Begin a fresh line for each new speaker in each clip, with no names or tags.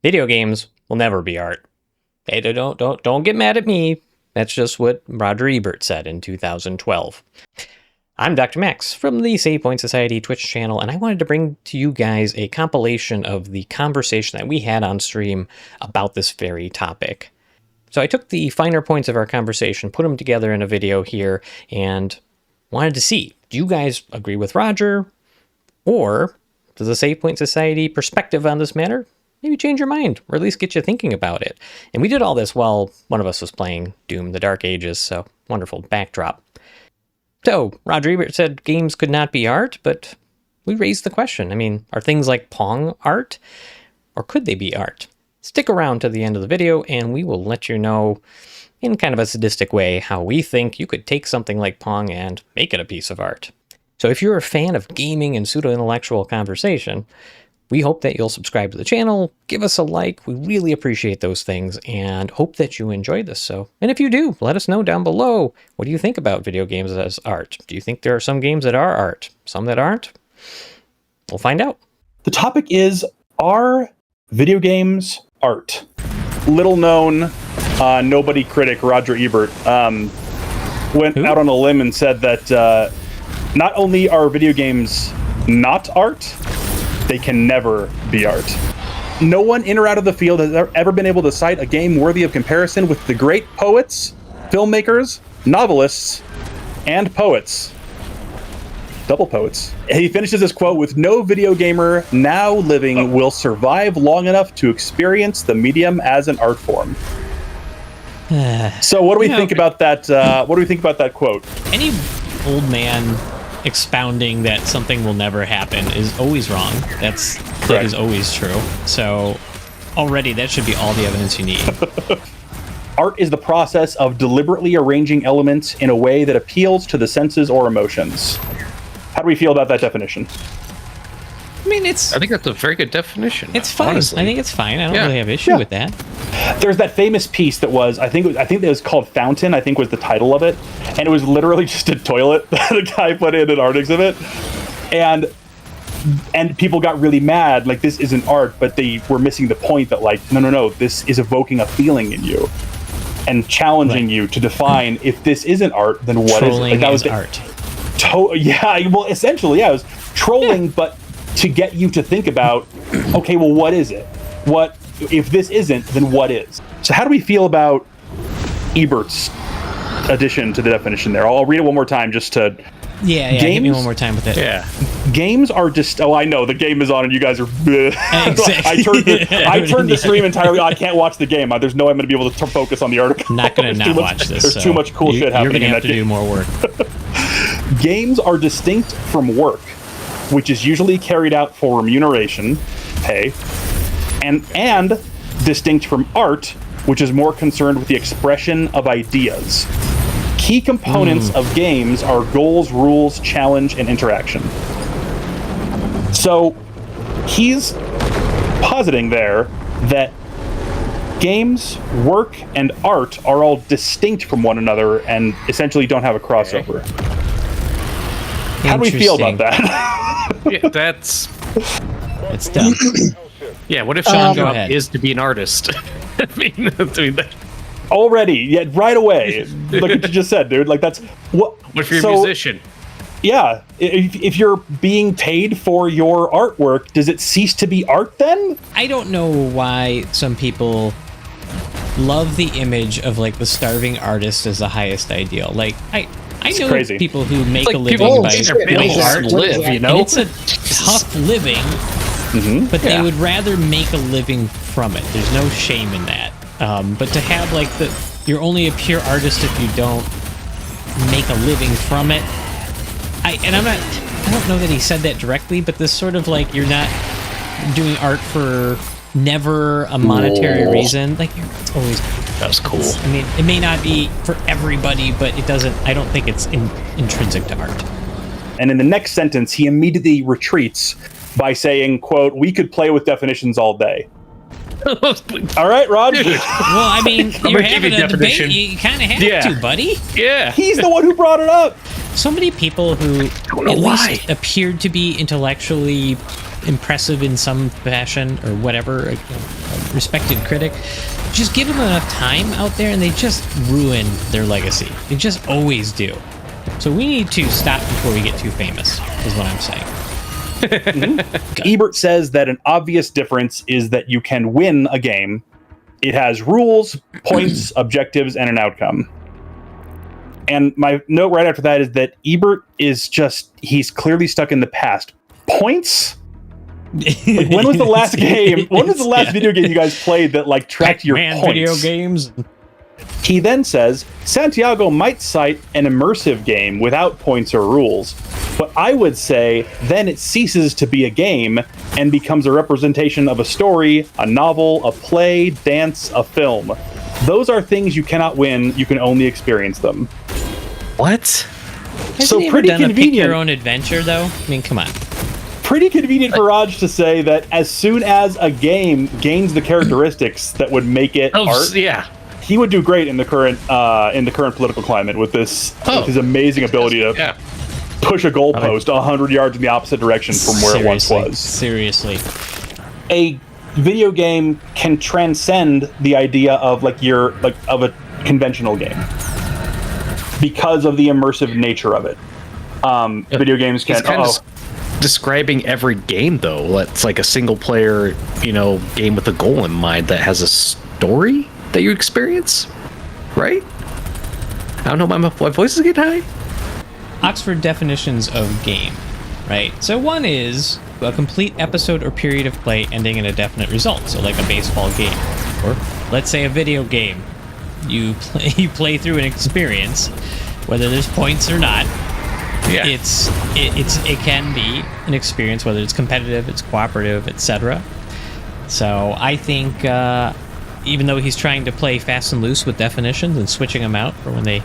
Video games will never be art. Hey, don't get mad at me. That's just what Roger Ebert said in 2012. I'm Dr. Max from the Save Point Society Twitch channel, and I wanted to bring to you guys a compilation of the conversation that we had on stream about this very topic. So I took the finer points of our conversation, put them together in a video here, and wanted to see, do you guys agree with Roger? Or does the Save Point Society perspective on this matter maybe change your mind, or at least get you thinking about it? And we did all this while one of us was playing Doom: The Dark Ages, so wonderful backdrop. So, Roger Ebert said games could not be art, but we raised the question. I mean, are things like Pong art? Or could they be art? Stick around to the end of the video, and we will let you know, in kind of a sadistic way, how we think you could take something like Pong and make it a piece of art. So if you're a fan of gaming and pseudo-intellectual conversation, we hope that you'll subscribe to the channel, give us a like. We really appreciate those things and hope that you enjoyed this. And if you do, let us know down below. What do you think about video games as art? Do you think there are some games that are art, some that aren't? We'll find out.
The topic is, are video games art? Little known, nobody critic Roger Ebert went out on a limb and said that not only are video games not art, they can never be art. No one in or out of the field has ever been able to cite a game worthy of comparison with the great poets, filmmakers, novelists, and poets. Double poets. He finishes his quote with, "No video gamer now living will survive long enough to experience the medium as an art form." So what do we think about that? What do we think about that quote?
Any old man expounding that something will never happen is always wrong. That is always true. So already that should be all the evidence you need.
Art is the process of deliberately arranging elements in a way that appeals to the senses or emotions. How do we feel about that definition?
I mean,
I think that's a very good definition.
It's fine.
Honestly.
I think it's fine. I don't really have issue with that.
There's that famous piece that was, I think it was called Fountain, I think was the title of it. And it was literally just a toilet that a guy put in an art exhibit. And people got really mad, like, this isn't art, but they were missing the point that, like, no, this is evoking a feeling in you and challenging you to define, if this isn't art, then what is it?
Trolling is art.
Well, essentially, it was trolling, but to get you to think about, okay, well, what is it? What, if this isn't, then what is? So how do we feel about Ebert's addition to the definition there? I'll read it one more time just to...
Yeah, hit me one more time with it.
Yeah. Games are just... Oh, I know, the game is on and you guys are...
Exactly.
I turned the stream entirely... I can't watch the game. There's no way I'm going to be able to focus on the article.
Not going to not watch this.
There's too much cool shit happening in that game.
You're going to have to do more work.
Games are distinct from work, which is usually carried out for remuneration, pay, and distinct from art, which is more concerned with the expression of ideas. Key components of games are goals, rules, challenge, and interaction. So he's positing there that games, work, and art are all distinct from one another and essentially don't have a crossover. How do we feel about that?
Yeah, that's...
It's dumb.
Yeah, what if Sean job is to be an artist? I mean that...
Already, right away. Like what you just said, dude. Like, that's... What
if you're a musician?
Yeah. If you're being paid for your artwork, does it cease to be art then?
I don't know why some people love the image of, like, the starving artist as the highest ideal. Like, I know
crazy.
People who make a living
people
by
doing art, you know?
And it's a tough living, but they would rather make a living from it. There's no shame in that. But to have, like, you're only a pure artist if you don't make a living from it. I don't know that he said that directly, but this sort of, like, you're not doing art for never a monetary reason. Like, it's always...
That's cool.
I mean, it may not be for everybody, but it doesn't... I don't think it's intrinsic to art.
And in the next sentence, he immediately retreats by saying, quote, "We could play with definitions all day." All right, Rod.
Well, I mean, you're having a debate. You kind of have to, buddy.
Yeah.
He's the one who brought it up.
So many people who at least appeared to be intellectually impressive in some fashion or whatever, respected critic. Just give them enough time out there and they just ruin their legacy. They just always do. So we need to stop before we get too famous, is what I'm saying.
Ebert says that an obvious difference is that you can win a game. It has rules, points, objectives, and an outcome. And my note right after that is that Ebert is he's clearly stuck in the past. Points? Like, when was the last game? When was the last video game you guys played that like tracked your points?
Video games.
He then says, Santiago might cite an immersive game without points or rules, but I would say then it ceases to be a game and becomes a representation of a story, a novel, a play, dance, a film. Those are things you cannot win, you can only experience them.
What?
Hasn't he
pretty
ever done
convenient.
A pick your own adventure, though? I mean, come on.
Pretty convenient for Raj to say that as soon as a game gains the characteristics that would make it art,
yeah.
he would do great in the current political climate with this with his amazing ability to push a goalpost 100 yards in the opposite direction from where it once was.
Seriously.
A video game can transcend the idea of of a conventional game because of the immersive nature of it. Video games can
describing every game though. It's like a single player, game with a goal in mind that has a story that you experience, right? I don't know, my voice is getting high.
Oxford definitions of game, right? So one is a complete episode or period of play ending in a definite result. So like a baseball game, or let's say a video game. You play through an experience, whether there's points or not.
Yeah.
It can be an experience, whether it's competitive, it's cooperative, etc. So I think even though he's trying to play fast and loose with definitions and switching them out for when they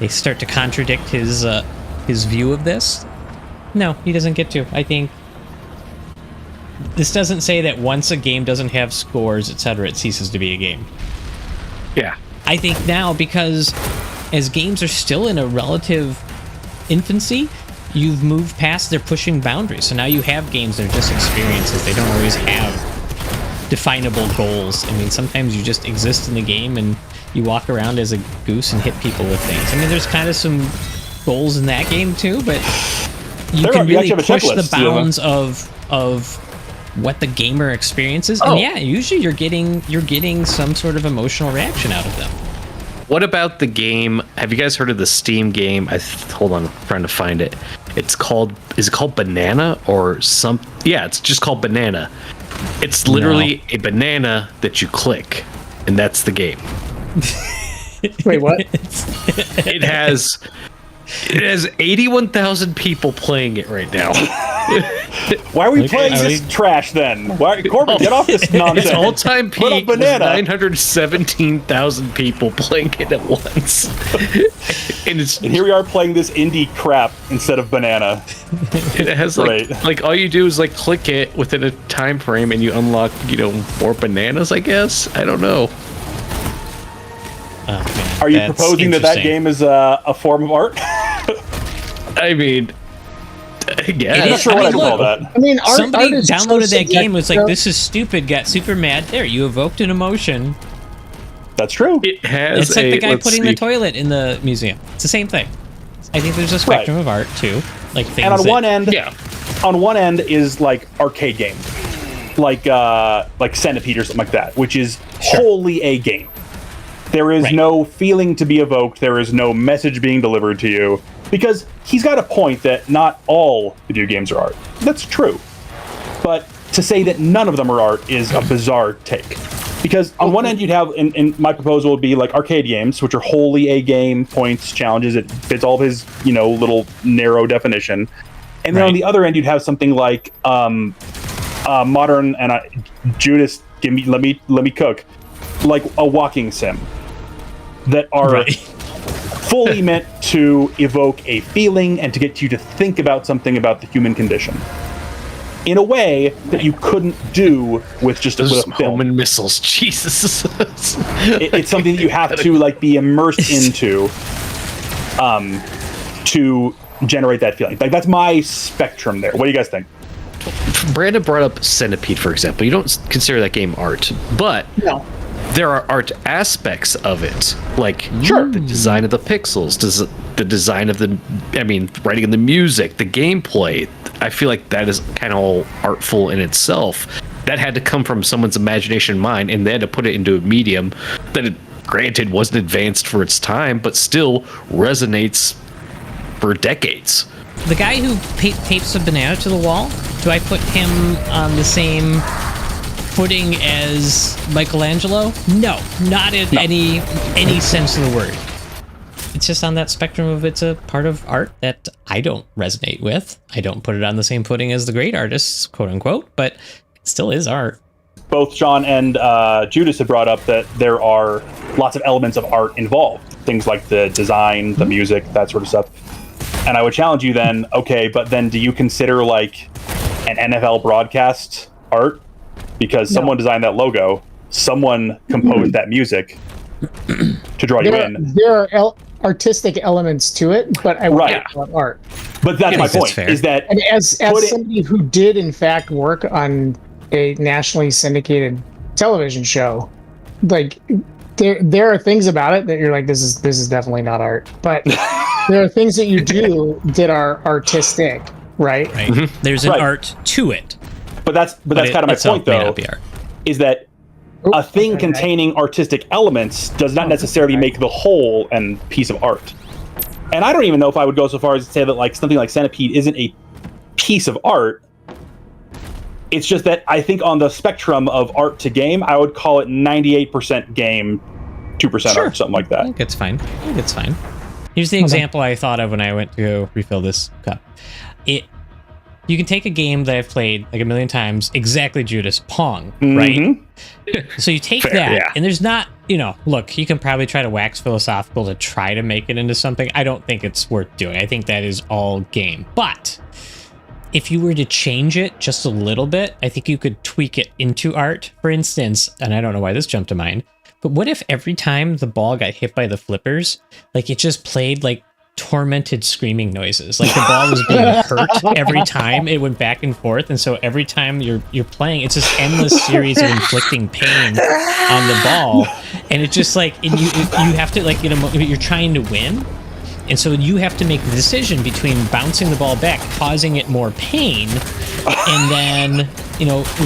start to contradict his view of this, no, he doesn't get to. I think this doesn't say that once a game doesn't have scores, etc., it ceases to be a game.
Yeah.
I think now, because as games are still in a relative infancy, you've moved past their pushing boundaries. So now you have games that are just experiences. They don't always have definable goals. I mean, sometimes you just exist in the game and you walk around as a goose and hit people with things. I mean, there's kind of some goals in that game too, but you can really push the bounds of what the gamer experiences. And yeah, usually you're getting some sort of emotional reaction out of them.
What about the game? Have you guys heard of the Steam game? Hold on, I'm trying to find it. Is it called Banana or some? Yeah, it's just called Banana. It's literally a banana that you click, and that's the game.
Wait, what?
It has 81,000 people playing it right now.
Why are we playing this trash then? Corbin, get off this nonsense.
Its all-time peak was
Banana.
917,000 people playing it at once. and
here we are playing this indie crap instead of Banana.
It has like all you do is like click it within a time frame and you unlock, more bananas, I guess. I don't know.
Oh, man,
are you proposing that game is a form of art?
I mean, yeah,
I'm not sure what I'd call that.
I mean,
somebody downloaded that game and was like, "This is stupid." Got super mad. There, you evoked an emotion.
That's true.
It has.
It's like the guy putting the toilet in the museum. It's the same thing. I think there's a spectrum of art too, like things.
And on one end is like arcade game, like Centipede or something like that, which is wholly a game. There is no feeling to be evoked. There is no message being delivered to you. Because he's got a point that not all video games are art. That's true. But to say that none of them are art is a bizarre take. Because on one end you'd have, and my proposal would be like arcade games, which are wholly a game, points, challenges, it fits all of his, little narrow definition. And then on the other end you'd have something like modern, and Judas, let me cook, like a walking sim. That are fully meant to evoke a feeling and to get you to think about something about the human condition in a way that you couldn't do with just with a film.
Roman missiles, Jesus.
It's something that you have to be immersed into to generate that feeling. Like that's my spectrum there. What do you guys think?
Brandon brought up Centipede, for example. You don't consider that game art, but
No.
there are art aspects of it, like the design of the pixels, the design of writing of the music, the gameplay. I feel like that is kind of all artful in itself. That had to come from someone's imagination and mind, and they had to put it into a medium that, granted, wasn't advanced for its time, but still resonates for decades.
The guy who tapes a banana to the wall, do I put him on the same footing as Michelangelo? No, not in any sense of the word. It's just on that spectrum of it's a part of art that I don't resonate with. I don't put it on the same footing as the great artists, quote unquote, but it still is art.
Both John and Judas have brought up that there are lots of elements of art involved. Things like the design, the music, that sort of stuff. And I would challenge you then, okay, but then do you consider like an NFL broadcast art? Because someone designed that logo, someone composed that music to draw you in.
There are artistic elements to it, but I wouldn't call it art.
But that's my point, is that...
And as somebody who did, in fact, work on a nationally syndicated television show, like, there are things about it that you're like, this is definitely not art. But there are things that you do that are artistic, right?
Right. Mm-hmm. There's an art to it.
But that's kind of my point, though, is that a thing containing artistic elements does not necessarily make the whole and piece of art. And I don't even know if I would go so far as to say that like something like Centipede isn't a piece of art. It's just that I think on the spectrum of art to game, I would call it 98% game, 2% art, something like that.
I think it's fine. Here's the example I thought of when I went to go refill this cup. You can take a game that I've played like a million times, exactly, Judas, Pong, right? So you take and there's not, look, you can probably try to wax philosophical to try to make it into something. I don't think it's worth doing. I think that is all game. But if you were to change it just a little bit, I think you could tweak it into art. For instance, and I don't know why this jumped to mind, but what if every time the ball got hit by the flippers, like it just played like tormented screaming noises, like the ball was being hurt every time it went back and forth, and so every time you're playing, it's this endless series of inflicting pain on the ball, and it just like, and you have to like, you're trying to win, and so you have to make the decision between bouncing the ball back, causing it more pain, and then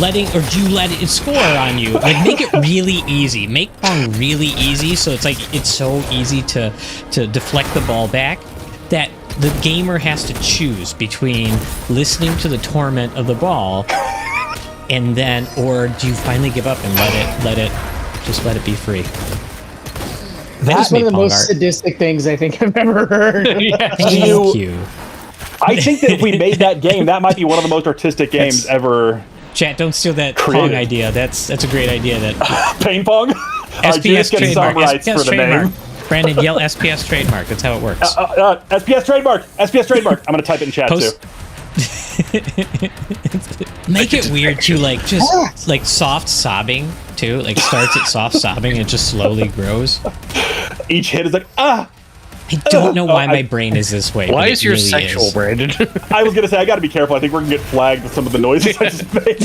letting, or do you let it score on you? Like, make it really easy. Make Pong really easy, so it's like it's so easy to deflect the ball back that the gamer has to choose between listening to the torment of the ball and then, or do you finally give up and let it be free?
That's one of the most sadistic things I think I've ever heard.
Thank you.
I think that if we made that game, that might be one of the most artistic games ever.
Chat, don't steal that Pong idea. That's a great idea. That
Pain Pong?
SPS trademark.
SPS trademark.
Brandon, yell SPS trademark. That's how it works.
SPS trademark. SPS trademark. I'm going to type it in chat too.
Make it weird too, like just like soft sobbing too. Like starts at soft sobbing and just slowly grows.
Each hit is like I
don't know why my brain is this way.
Why is your really sexual, Brandon?
I was gonna say I got to be careful. I think we're gonna get flagged with some of the noises I just made.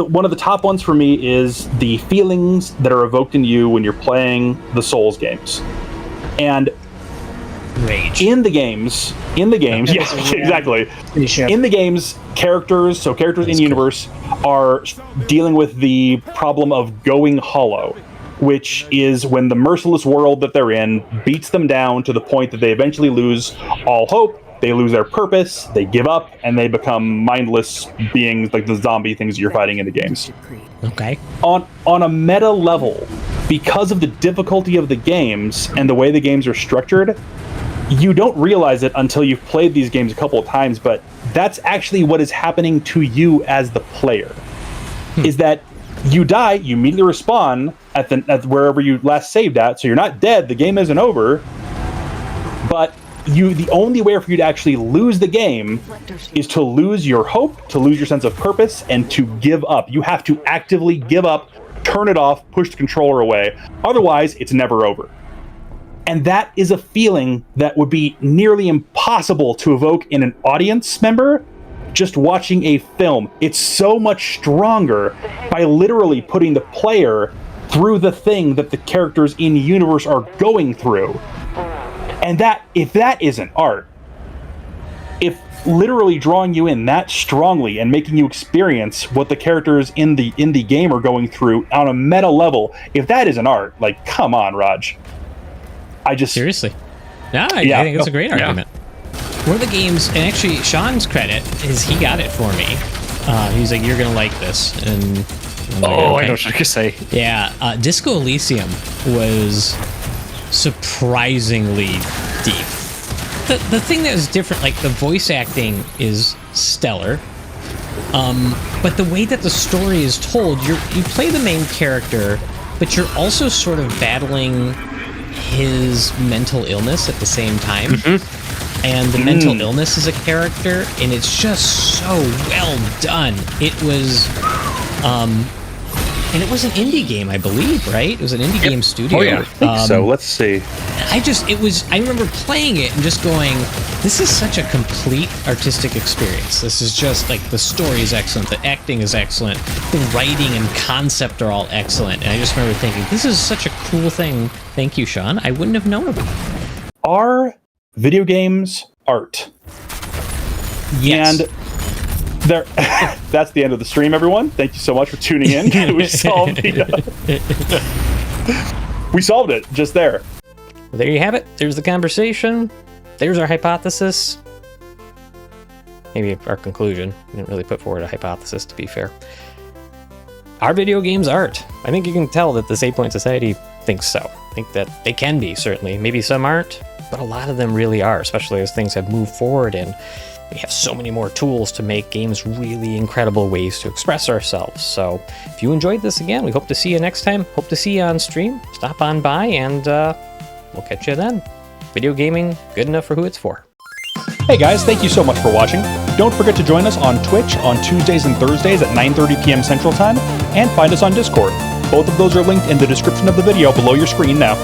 One of the top ones for me is the feelings that are evoked in you when you're playing the Souls games, and
rage
in the games. Yeah, exactly. In the games, characters in universe are dealing with the problem of going hollow, which is when the merciless world that they're in beats them down to the point that they eventually lose all hope, they lose their purpose, they give up, and they become mindless beings like the zombie things you're fighting in the games.
Okay.
On a meta level, because of the difficulty of the games and the way the games are structured, you don't realize it until you've played these games a couple of times, but that's actually what is happening to you as the player. Is that you die, you immediately respawn at wherever you last saved at, so you're not dead, the game isn't over, but the only way for you to actually lose the game is to lose your hope, to lose your sense of purpose, and to give up. You have to actively give up, turn it off, push the controller away, otherwise it's never over. And that is a feeling that would be nearly impossible to evoke in an audience member just watching a film. It's so much stronger by literally putting the player through the thing that the characters in universe are going through. And that, if that isn't art, if literally drawing you in that strongly and making you experience what the characters in the game are going through on a meta level, if that isn't art, like, come on, Raj.
Seriously. No, I think it's a great argument. One of the games, and actually Sean's credit is he got it for me. He's like, you're going to like this. And I'm like,
I know what I could say.
Yeah, Disco Elysium was surprisingly deep. The thing that was different, like the voice acting is stellar, but the way that the story is told, you play the main character, but you're also sort of battling his mental illness at the same time. And the mental illness is a character, and it's just so well done. It was, and it was an indie game, I believe, right? It was an indie game studio.
Oh, yeah, I think so. Let's see.
I remember playing it and just going, this is such a complete artistic experience. This is just like, the story is excellent, the acting is excellent, the writing and concept are all excellent. And I just remember thinking, this is such a cool thing. Thank you, Sean. I wouldn't have known about it.
Are video games art?
Yes.
And there, that's the end of the stream, everyone. Thank you so much for tuning in. We solved we solved it just there.
Well, there you have it. There's the conversation. There's our hypothesis. Maybe our conclusion. We didn't really put forward a hypothesis, to be fair. Are video games art? I think you can tell that this 8 Point Society thinks so. I think that they can be, certainly. Maybe some aren't, but a lot of them really are, especially as things have moved forward and we have so many more tools to make games really incredible ways to express ourselves. So if you enjoyed this again, we hope to see you next time. Hope to see you on stream. Stop on by and we'll catch you then. Video gaming, good enough for who it's for.
Hey guys, thank you so much for watching. Don't forget to join us on Twitch on Tuesdays and Thursdays at 9:30 p.m. Central Time, and find us on Discord. Both of those are linked in the description of the video below your screen now.